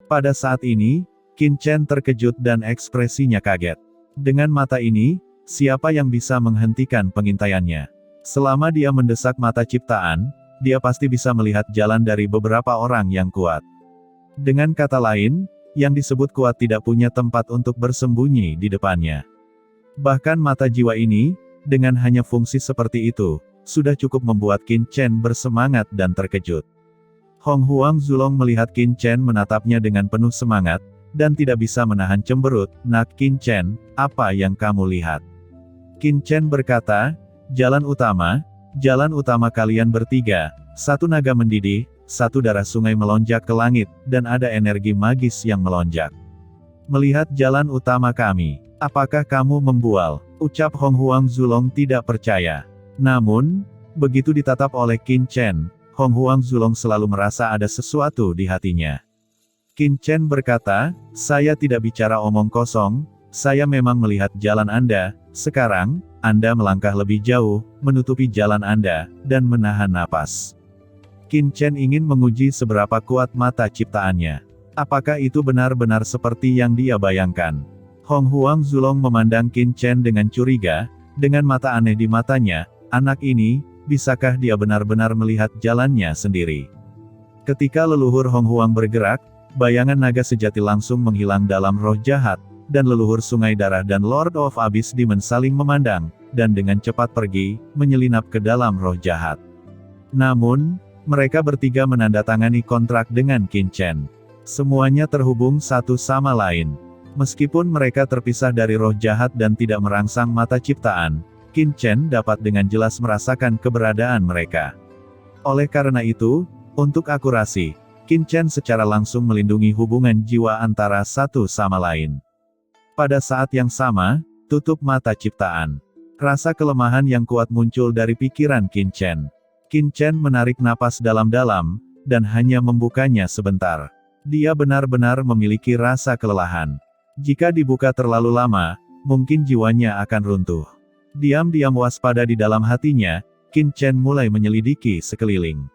Pada saat ini, Qin Chen terkejut dan ekspresinya kaget. Dengan mata ini, siapa yang bisa menghentikan pengintaiannya? Selama dia mendesak mata ciptaan, dia pasti bisa melihat jalan dari beberapa orang yang kuat. Dengan kata lain, yang disebut kuat tidak punya tempat untuk bersembunyi di depannya. Bahkan mata jiwa ini, dengan hanya fungsi seperti itu, sudah cukup membuat Qin Chen bersemangat dan terkejut. Hong Huang Zulong melihat Qin Chen menatapnya dengan penuh semangat, dan tidak bisa menahan cemberut. "Nak Qin Chen, apa yang kamu lihat?" Qin Chen berkata, jalan utama kalian bertiga, satu naga mendidih, satu darah sungai melonjak ke langit, dan ada energi magis yang melonjak. "Melihat jalan utama kami, apakah kamu membual?" ucap Hong Huang Zulong tidak percaya. Namun, begitu ditatap oleh Qin Chen, Hong Huang Zulong selalu merasa ada sesuatu di hatinya. Qin Chen berkata, "Saya tidak bicara omong kosong, saya memang melihat jalan Anda. Sekarang, Anda melangkah lebih jauh, menutupi jalan Anda, dan menahan napas." Qin Chen ingin menguji seberapa kuat mata ciptaannya. Apakah itu benar-benar seperti yang dia bayangkan? Hong Huang Zulong memandang Qin Chen dengan curiga, dengan mata aneh di matanya. Anak ini, bisakah dia benar-benar melihat jalannya sendiri? Ketika leluhur Hong Huang bergerak, bayangan naga sejati langsung menghilang dalam roh jahat, dan leluhur Sungai Darah dan Lord of Abyss Demon saling memandang, dan dengan cepat pergi, menyelinap ke dalam roh jahat. Namun, mereka bertiga menandatangani kontrak dengan Qin Chen. Semuanya terhubung satu sama lain. Meskipun mereka terpisah dari roh jahat dan tidak merangsang mata ciptaan, Qin Chen dapat dengan jelas merasakan keberadaan mereka. Oleh karena itu, untuk akurasi, Qin Chen secara langsung melindungi hubungan jiwa antara satu sama lain. Pada saat yang sama, tutup mata ciptaan. Rasa kelemahan yang kuat muncul dari pikiran Qin Chen. Qin Chen menarik napas dalam-dalam, dan hanya membukanya sebentar. Dia benar-benar memiliki rasa kelelahan. Jika dibuka terlalu lama, mungkin jiwanya akan runtuh. Diam-diam waspada di dalam hatinya, Qin Chen mulai menyelidiki sekeliling.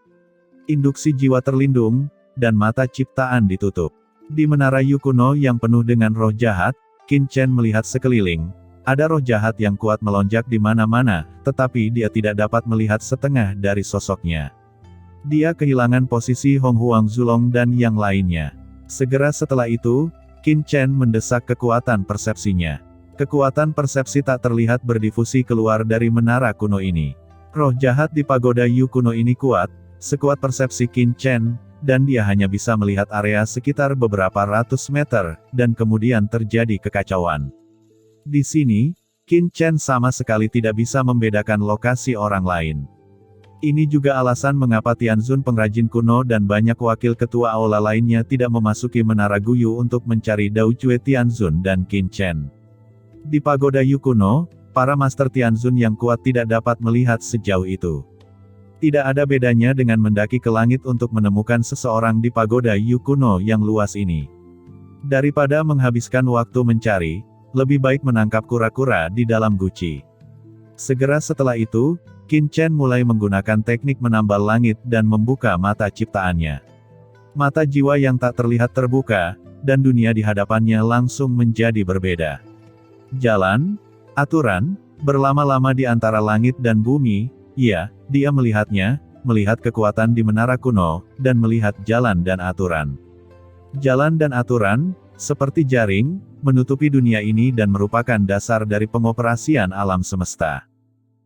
Induksi jiwa terlindung, dan mata ciptaan ditutup. Di menara Yu kuno yang penuh dengan roh jahat, Qin Chen melihat sekeliling. Ada roh jahat yang kuat melonjak di mana-mana, tetapi dia tidak dapat melihat setengah dari sosoknya. Dia kehilangan posisi Hong Huang Zulong dan yang lainnya. Segera setelah itu, Qin Chen mendesak kekuatan persepsinya. Kekuatan persepsi tak terlihat berdifusi keluar dari menara kuno ini. Roh jahat di pagoda Yu kuno ini kuat, sekuat persepsi Qin Chen, dan dia hanya bisa melihat area sekitar beberapa ratus meter, dan kemudian terjadi kekacauan. Di sini, Qin Chen sama sekali tidak bisa membedakan lokasi orang lain. Ini juga alasan mengapa Tianzun pengrajin kuno dan banyak wakil ketua aula lainnya tidak memasuki menara Guyu untuk mencari Dao Cue Tianzun dan Qin Chen. Di pagoda Yu kuno, para master Tianzun yang kuat tidak dapat melihat sejauh itu. Tidak ada bedanya dengan mendaki ke langit untuk menemukan seseorang di pagoda Yu kuno yang luas ini. Daripada menghabiskan waktu mencari, lebih baik menangkap kura-kura di dalam guci. Segera setelah itu, Qin Chen mulai menggunakan teknik menambal langit dan membuka mata ciptaannya. Mata jiwa yang tak terlihat terbuka, dan dunia di hadapannya langsung menjadi berbeda. Jalan, aturan, berlama-lama di antara langit dan bumi. Iya, dia melihatnya, melihat kekuatan di menara kuno, dan melihat jalan dan aturan. Jalan dan aturan, seperti jaring, menutupi dunia ini dan merupakan dasar dari pengoperasian alam semesta.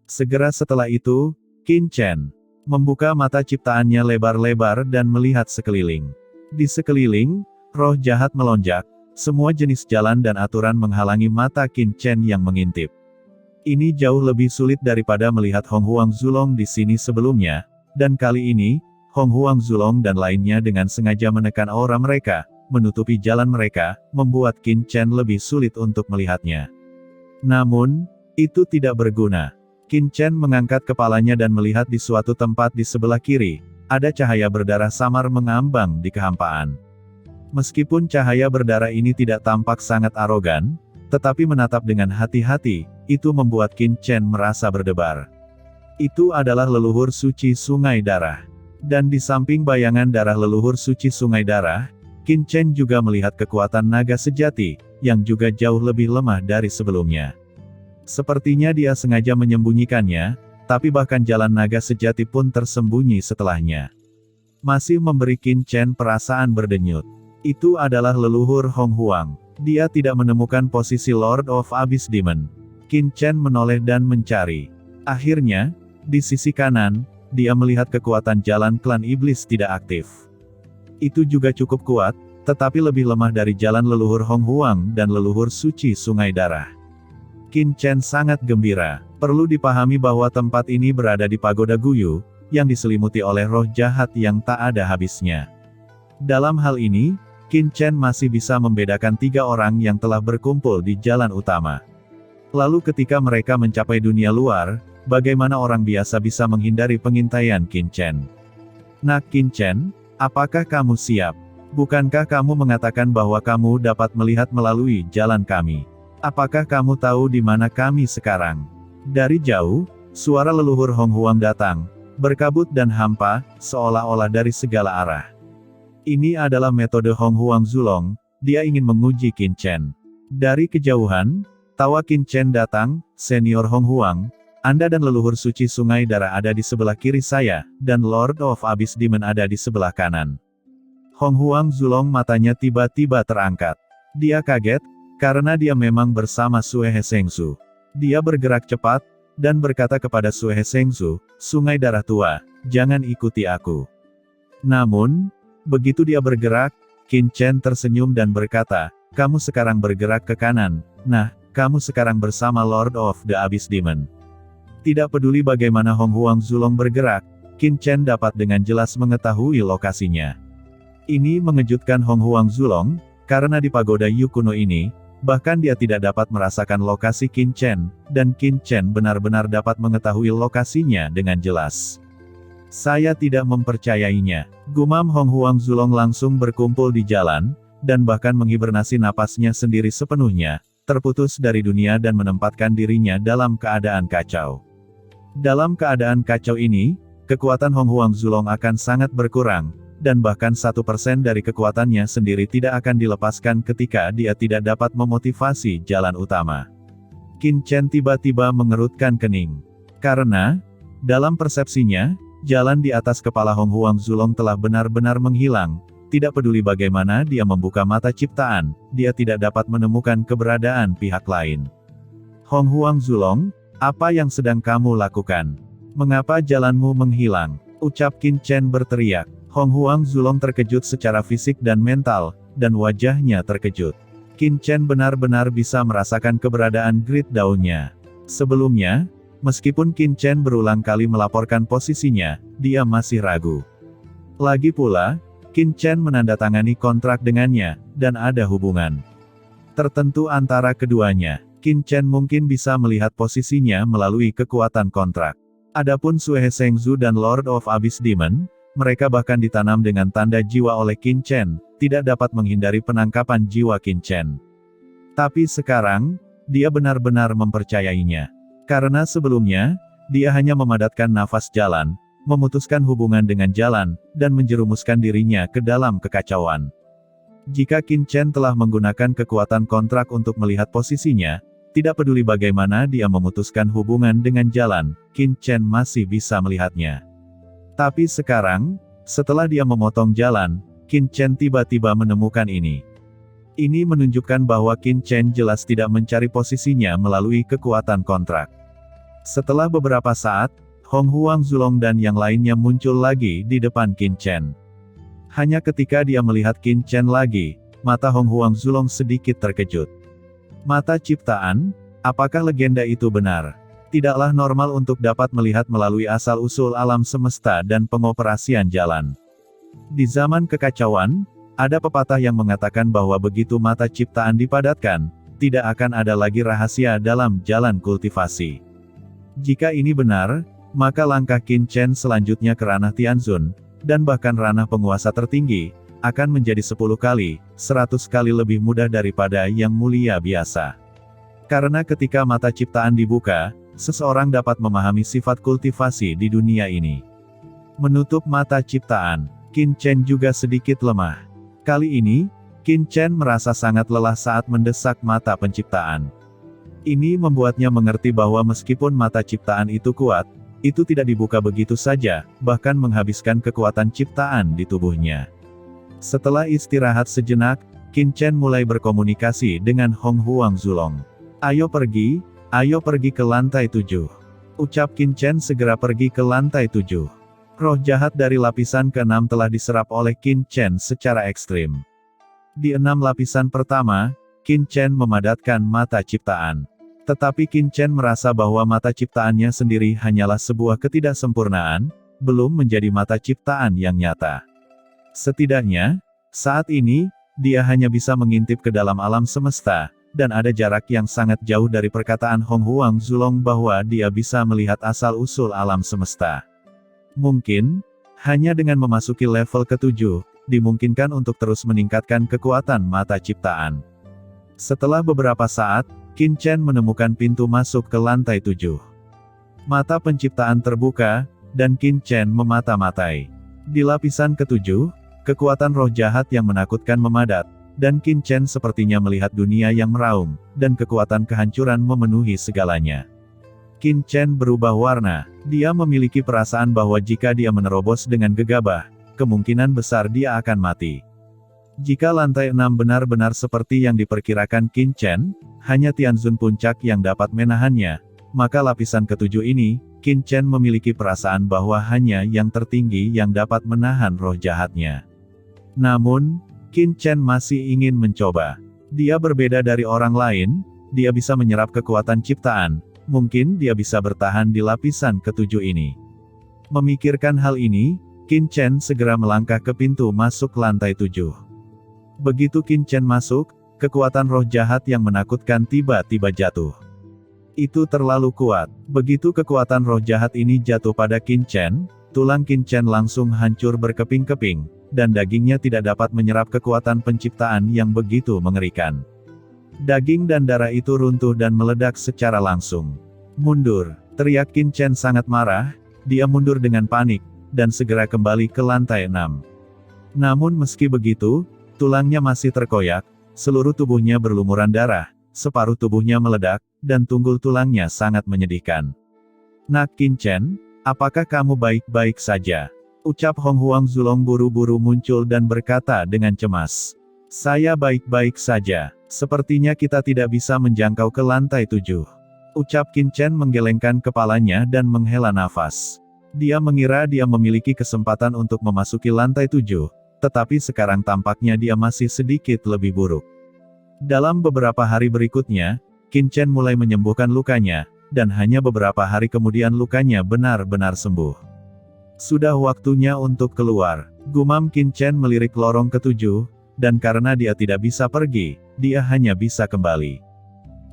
Segera setelah itu, Qin Chen membuka mata ciptaannya lebar-lebar dan melihat sekeliling. Di sekeliling, roh jahat melonjak, semua jenis jalan dan aturan menghalangi mata Qin Chen yang mengintip. Ini jauh lebih sulit daripada melihat Hong Huang Zulong di sini sebelumnya, dan kali ini, Hong Huang Zulong dan lainnya dengan sengaja menekan aura mereka, menutupi jalan mereka, membuat Qin Chen lebih sulit untuk melihatnya. Namun, itu tidak berguna. Qin Chen mengangkat kepalanya dan melihat di suatu tempat di sebelah kiri, ada cahaya berdarah samar mengambang di kehampaan. Meskipun cahaya berdarah ini tidak tampak sangat arogan, tetapi menatap dengan hati-hati, itu membuat Qin Chen merasa berdebar. Itu adalah leluhur suci Sungai Darah. Dan di samping bayangan darah leluhur suci Sungai Darah, Qin Chen juga melihat kekuatan naga sejati, yang juga jauh lebih lemah dari sebelumnya. Sepertinya dia sengaja menyembunyikannya, tapi bahkan jalan naga sejati pun tersembunyi setelahnya. Masih memberi Qin Chen perasaan berdenyut. Itu adalah leluhur Hong Huang. Dia tidak menemukan posisi Lord of Abyss Demon. Qin Chen menoleh dan mencari. Akhirnya, di sisi kanan, dia melihat kekuatan jalan klan iblis tidak aktif. Itu juga cukup kuat, tetapi lebih lemah dari jalan leluhur Hong Huang dan leluhur suci Sungai Darah. Qin Chen sangat gembira. Perlu dipahami bahwa tempat ini berada di Pagoda Guyu, yang diselimuti oleh roh jahat yang tak ada habisnya. Dalam hal ini, Qin Chen masih bisa membedakan 3 orang yang telah berkumpul di jalan utama. Lalu ketika mereka mencapai dunia luar, bagaimana orang biasa bisa menghindari pengintaian Qin Chen? Nah Qin Chen, apakah kamu siap? Bukankah kamu mengatakan bahwa kamu dapat melihat melalui jalan kami? Apakah kamu tahu di mana kami sekarang? Dari jauh, suara leluhur Hong Huang datang, berkabut dan hampa, seolah-olah dari segala arah. Ini adalah metode Hong Huang Zulong, dia ingin menguji Qin Chen. Dari kejauhan, tawa Qin Chen datang, senior Hong Huang, Anda dan leluhur suci Sungai Darah ada di sebelah kiri saya, dan Lord of Abyss Demon ada di sebelah kanan. Hong Huang Zulong matanya tiba-tiba terangkat. Dia kaget, karena dia memang bersama Sue Hesengsu. Dia bergerak cepat, dan berkata kepada Sue Hesengsu, Sungai Darah tua, jangan ikuti aku. Namun, begitu dia bergerak, Qin Chen tersenyum dan berkata, kamu sekarang bergerak ke kanan, nah, kamu sekarang bersama Lord of the Abyss Demon. Tidak peduli bagaimana Hong Huang Zulong bergerak, Qin Chen dapat dengan jelas mengetahui lokasinya. Ini mengejutkan Hong Huang Zulong, karena di Pagoda Yu kuno ini, bahkan dia tidak dapat merasakan lokasi Qin Chen, dan Qin Chen benar-benar dapat mengetahui lokasinya dengan jelas. Saya tidak mempercayainya. Gumam Hong Huang Zulong langsung berkumpul di jalan, dan bahkan menghibernasi napasnya sendiri sepenuhnya, terputus dari dunia dan menempatkan dirinya dalam keadaan kacau. Dalam keadaan kacau ini, kekuatan Hong Huang Zulong akan sangat berkurang, dan bahkan 1% dari kekuatannya sendiri tidak akan dilepaskan ketika dia tidak dapat memotivasi jalan utama. Qin Chen tiba-tiba mengerutkan kening. Karena, dalam persepsinya, jalan di atas kepala Hong Huang Zulong telah benar-benar menghilang, tidak peduli bagaimana dia membuka mata ciptaan, dia tidak dapat menemukan keberadaan pihak lain. Hong Huang Zulong, apa yang sedang kamu lakukan? Mengapa jalanmu menghilang? Ucap Qin Chen berteriak. Hong Huang Zulong terkejut secara fisik dan mental, dan wajahnya terkejut. Qin Chen benar-benar bisa merasakan keberadaan Great Dawn-nya. Sebelumnya, meskipun Qin Chen berulang kali melaporkan posisinya, dia masih ragu. Lagi pula, Qin Chen menandatangani kontrak dengannya, dan ada hubungan tertentu antara keduanya. Qin Chen mungkin bisa melihat posisinya melalui kekuatan kontrak. Adapun Sue Hesengsu dan Lord of Abyss Demon, mereka bahkan ditanam dengan tanda jiwa oleh Qin Chen, tidak dapat menghindari penangkapan jiwa Qin Chen. Tapi sekarang, dia benar-benar mempercayainya. Karena sebelumnya, dia hanya memadatkan nafas jalan, memutuskan hubungan dengan jalan, dan menjerumuskan dirinya ke dalam kekacauan. Jika Qin Chen telah menggunakan kekuatan kontrak untuk melihat posisinya, tidak peduli bagaimana dia memutuskan hubungan dengan jalan, Qin Chen masih bisa melihatnya. Tapi sekarang, setelah dia memotong jalan, Qin Chen tiba-tiba menemukan ini. Ini menunjukkan bahwa Qin Chen jelas tidak mencari posisinya melalui kekuatan kontrak. Setelah beberapa saat, Hong Huang Zulong dan yang lainnya muncul lagi di depan Qin Chen. Hanya ketika dia melihat Qin Chen lagi, mata Hong Huang Zulong sedikit terkejut. Mata ciptaan, apakah legenda itu benar? Tidaklah normal untuk dapat melihat melalui asal-usul alam semesta dan pengoperasian jalan. Di zaman kekacauan, ada pepatah yang mengatakan bahwa begitu mata ciptaan dipadatkan, tidak akan ada lagi rahasia dalam jalan kultivasi. Jika ini benar, maka langkah Qin Chen selanjutnya ke ranah Tianzun, dan bahkan ranah penguasa tertinggi, akan menjadi 10 kali, 100 kali lebih mudah daripada yang mulia biasa. Karena ketika mata ciptaan dibuka, seseorang dapat memahami sifat kultivasi di dunia ini. Menutup mata ciptaan, Qin Chen juga sedikit lemah. Kali ini, Qin Chen merasa sangat lelah saat mendesak mata penciptaan. Ini membuatnya mengerti bahwa meskipun mata ciptaan itu kuat, itu tidak dibuka begitu saja, bahkan menghabiskan kekuatan ciptaan di tubuhnya. Setelah istirahat sejenak, Qin Chen mulai berkomunikasi dengan Hong Huangzulong. Ayo pergi ke lantai 7. Ucap Qin Chen segera pergi ke lantai 7. Roh jahat dari lapisan ke-6 telah diserap oleh Qin Chen secara ekstrim. Di 6 lapisan pertama, Qin Chen memadatkan mata ciptaan. Tetapi Qin Chen merasa bahwa mata ciptaannya sendiri hanyalah sebuah ketidaksempurnaan, belum menjadi mata ciptaan yang nyata. Setidaknya, saat ini, dia hanya bisa mengintip ke dalam alam semesta, dan ada jarak yang sangat jauh dari perkataan Hong Huangzulong bahwa dia bisa melihat asal-usul alam semesta. Mungkin, hanya dengan memasuki level ke-7, dimungkinkan untuk terus meningkatkan kekuatan mata ciptaan. Setelah beberapa saat, Qin Chen menemukan pintu masuk ke lantai 7. Mata penciptaan terbuka, dan Qin Chen memata-matai. Di lapisan ke-7, kekuatan roh jahat yang menakutkan memadat, dan Qin Chen sepertinya melihat dunia yang meraung, dan kekuatan kehancuran memenuhi segalanya. Qin Chen berubah warna, dia memiliki perasaan bahwa jika dia menerobos dengan gegabah, kemungkinan besar dia akan mati. Jika lantai 6 benar-benar seperti yang diperkirakan Qin Chen, hanya Tianzun puncak yang dapat menahannya, maka lapisan ke-7 ini, Qin Chen memiliki perasaan bahwa hanya yang tertinggi yang dapat menahan roh jahatnya. Namun, Qin Chen masih ingin mencoba. Dia berbeda dari orang lain, dia bisa menyerap kekuatan ciptaan, mungkin dia bisa bertahan di lapisan ke-7 ini. Memikirkan hal ini, Qin Chen segera melangkah ke pintu masuk lantai 7. Begitu Qin Chen masuk, kekuatan roh jahat yang menakutkan tiba-tiba jatuh. Itu terlalu kuat. Begitu kekuatan roh jahat ini jatuh pada Qin Chen, tulang Qin Chen langsung hancur berkeping-keping, dan dagingnya tidak dapat menyerap kekuatan penciptaan yang begitu mengerikan. Daging dan darah itu runtuh dan meledak secara langsung. Mundur, teriak Qin Chen sangat marah, dia mundur dengan panik, dan segera kembali ke lantai 6. Namun meski begitu, tulangnya masih terkoyak, seluruh tubuhnya berlumuran darah, separuh tubuhnya meledak, dan tunggul tulangnya sangat menyedihkan. Nak Qin Chen, apakah kamu baik-baik saja? Ucap Hong Huangzulong buru-buru muncul dan berkata dengan cemas. Saya baik-baik saja, sepertinya kita tidak bisa menjangkau ke lantai 7. Ucap Qin Chen menggelengkan kepalanya dan menghela nafas. Dia mengira dia memiliki kesempatan untuk memasuki lantai 7. Tetapi sekarang tampaknya dia masih sedikit lebih buruk. Dalam beberapa hari berikutnya, Qin Chen mulai menyembuhkan lukanya, dan hanya beberapa hari kemudian lukanya benar-benar sembuh. Sudah waktunya untuk keluar, gumam Qin Chen melirik lorong ke-7, dan karena dia tidak bisa pergi, dia hanya bisa kembali.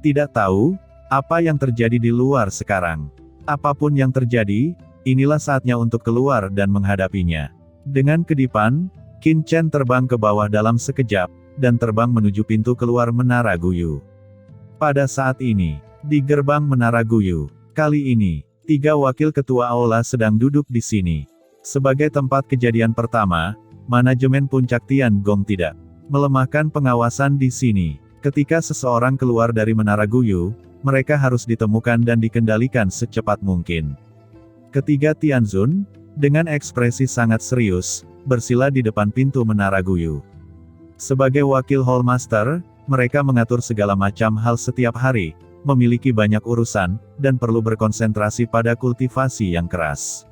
Tidak tahu, apa yang terjadi di luar sekarang. Apapun yang terjadi, inilah saatnya untuk keluar dan menghadapinya. Dengan kedipan, Qin Chen terbang ke bawah dalam sekejap, dan terbang menuju pintu keluar Menara Guyu. Pada saat ini, di gerbang Menara Guyu, kali ini, 3 wakil ketua aula sedang duduk di sini. Sebagai tempat kejadian pertama, manajemen Puncak Tiangong tidak melemahkan pengawasan di sini. Ketika seseorang keluar dari Menara Guyu, mereka harus ditemukan dan dikendalikan secepat mungkin. Ketiga Tianzun, dengan ekspresi sangat serius, bersila di depan pintu Menara Guyu. Sebagai wakil Hallmaster, mereka mengatur segala macam hal setiap hari, memiliki banyak urusan, dan perlu berkonsentrasi pada kultivasi yang keras.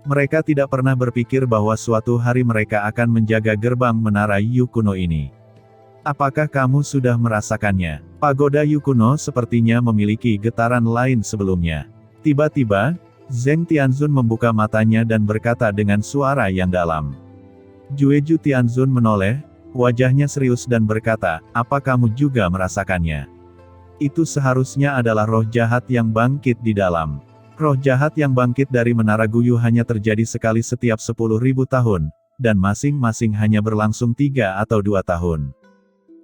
Mereka tidak pernah berpikir bahwa suatu hari mereka akan menjaga gerbang Menara Yu kuno ini. Apakah kamu sudah merasakannya? Pagoda Yu kuno sepertinya memiliki getaran lain sebelumnya. Tiba-tiba, Zheng Tianzun membuka matanya dan berkata dengan suara yang dalam. Jueju Tianzun menoleh, wajahnya serius dan berkata, apa kamu juga merasakannya? Itu seharusnya adalah roh jahat yang bangkit di dalam. Roh jahat yang bangkit dari Menara Guyu hanya terjadi sekali setiap 10.000 tahun, dan masing-masing hanya berlangsung 3 atau 2 tahun.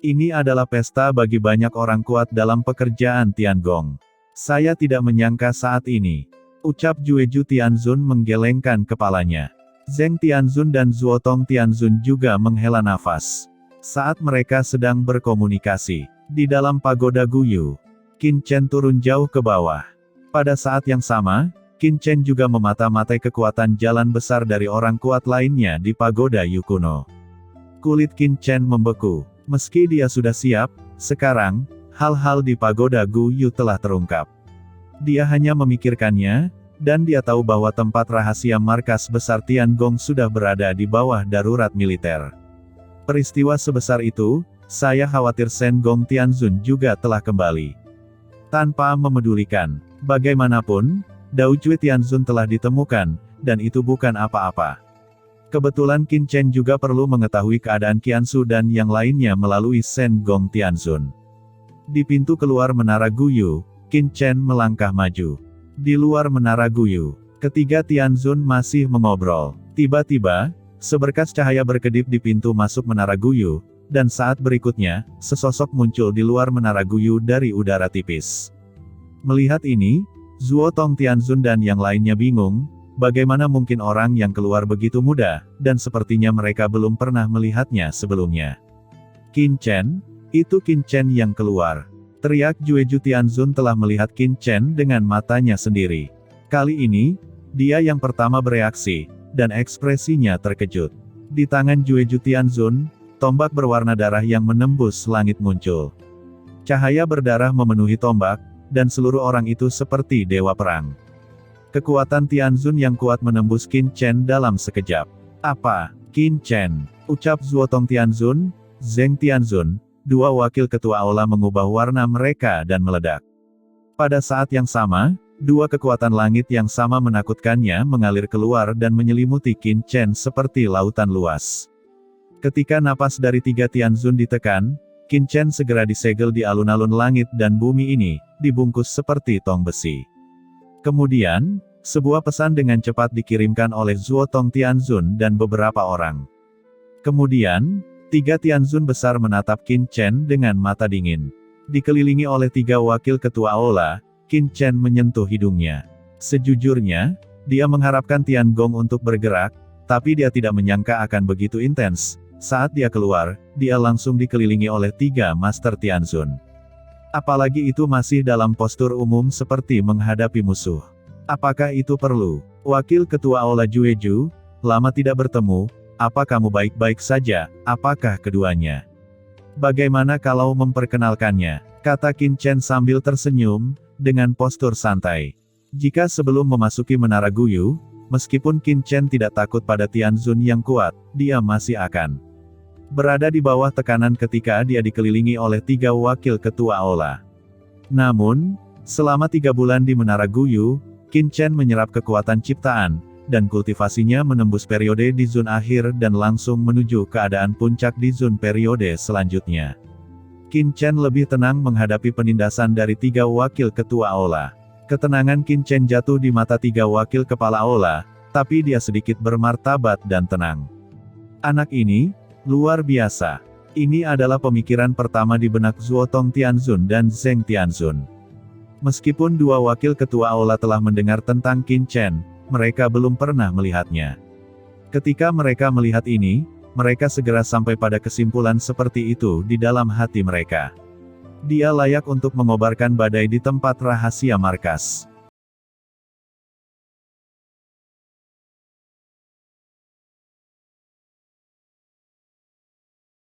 Ini adalah pesta bagi banyak orang kuat dalam pekerjaan Tiangong. Saya tidak menyangka saat ini. Ucap Jueju Tianzun menggelengkan kepalanya. Zheng Tianzun dan Zuotong Tianzun juga menghela nafas. Saat mereka sedang berkomunikasi, di dalam pagoda Guyu, Qin Chen turun jauh ke bawah. Pada saat yang sama, Qin Chen juga memata-matai kekuatan jalan besar dari orang kuat lainnya di pagoda Yu kuno. Kulit Qin Chen membeku. Meski dia sudah siap, sekarang, hal-hal di pagoda Guyu telah terungkap. Dia hanya memikirkannya, dan dia tahu bahwa tempat rahasia markas besar Tiangong sudah berada di bawah darurat militer. Peristiwa sebesar itu, saya khawatir Shen Gong Tianzun juga telah kembali. Tanpa memedulikan, bagaimanapun, Dao Jue Tianzun telah ditemukan, dan itu bukan apa-apa. Kebetulan Qin Chen juga perlu mengetahui keadaan Qiansu dan yang lainnya melalui Shen Gong Tianzun. Di pintu keluar Menara Guyu, Qin Chen melangkah maju. Di luar Menara Guyu, ketiga Tianzun masih mengobrol. Tiba-tiba, seberkas cahaya berkedip di pintu masuk Menara Guyu, dan saat berikutnya, sesosok muncul di luar Menara Guyu dari udara tipis. Melihat ini, Zuotong Tianzun dan yang lainnya bingung. Bagaimana mungkin orang yang keluar begitu mudah, dan sepertinya mereka belum pernah melihatnya sebelumnya. Qin Chen, itu Qin Chen yang keluar. Teriak Jueju Tianzun telah melihat Qin Chen dengan matanya sendiri. Kali ini, dia yang pertama bereaksi, dan ekspresinya terkejut. Di tangan Jueju Tianzun, tombak berwarna darah yang menembus langit muncul. Cahaya berdarah memenuhi tombak, dan seluruh orang itu seperti dewa perang. Kekuatan Tianzun yang kuat menembus Qin Chen dalam sekejap. Apa? Qin Chen, ucap Zuotong Tianzun, Zheng Tianzun, dua wakil ketua aula mengubah warna mereka dan meledak. Pada saat yang sama, dua kekuatan langit yang sama menakutkannya mengalir keluar dan menyelimuti Qin Chen seperti lautan luas. Ketika napas dari tiga Tianzun ditekan, Qin Chen segera disegel di alun-alun langit dan bumi ini, dibungkus seperti tong besi. Kemudian, sebuah pesan dengan cepat dikirimkan oleh Zuotong Tianzun dan beberapa orang. Kemudian, tiga Tianzun besar menatap Qin Chen dengan mata dingin. Dikelilingi oleh tiga wakil ketua aula, Qin Chen menyentuh hidungnya. Sejujurnya, dia mengharapkan Tiangong untuk bergerak, tapi dia tidak menyangka akan begitu intens. Saat dia keluar, dia langsung dikelilingi oleh tiga Master Tianzun. Apalagi itu masih dalam postur umum seperti menghadapi musuh. Apakah itu perlu? Wakil Ketua Aula Jueju, lama tidak bertemu, apa kamu baik-baik saja, apakah keduanya? Bagaimana kalau memperkenalkannya? Kata Qin Chen sambil tersenyum, dengan postur santai. Jika sebelum memasuki Menara Guyu, meskipun Qin Chen tidak takut pada Tianzun yang kuat, dia masih akan berada di bawah tekanan ketika dia dikelilingi oleh tiga wakil ketua aula. Namun, selama 3 bulan di Menara Guyu, Qin Chen menyerap kekuatan ciptaan, dan kultivasinya menembus periode di zon akhir dan langsung menuju keadaan puncak di zon periode selanjutnya. Qin Chen lebih tenang menghadapi penindasan dari tiga wakil ketua aula. Ketenangan Qin Chen jatuh di mata tiga wakil kepala aula, tapi dia sedikit bermartabat dan tenang. Anak ini, luar biasa. Ini adalah pemikiran pertama di benak Zuotong Tianzun dan Zheng Tianzun. Meskipun dua wakil ketua aula telah mendengar tentang Qin Chen, mereka belum pernah melihatnya. Ketika mereka melihat ini, mereka segera sampai pada kesimpulan seperti itu di dalam hati mereka. Dia layak untuk mengobarkan badai di tempat rahasia markas.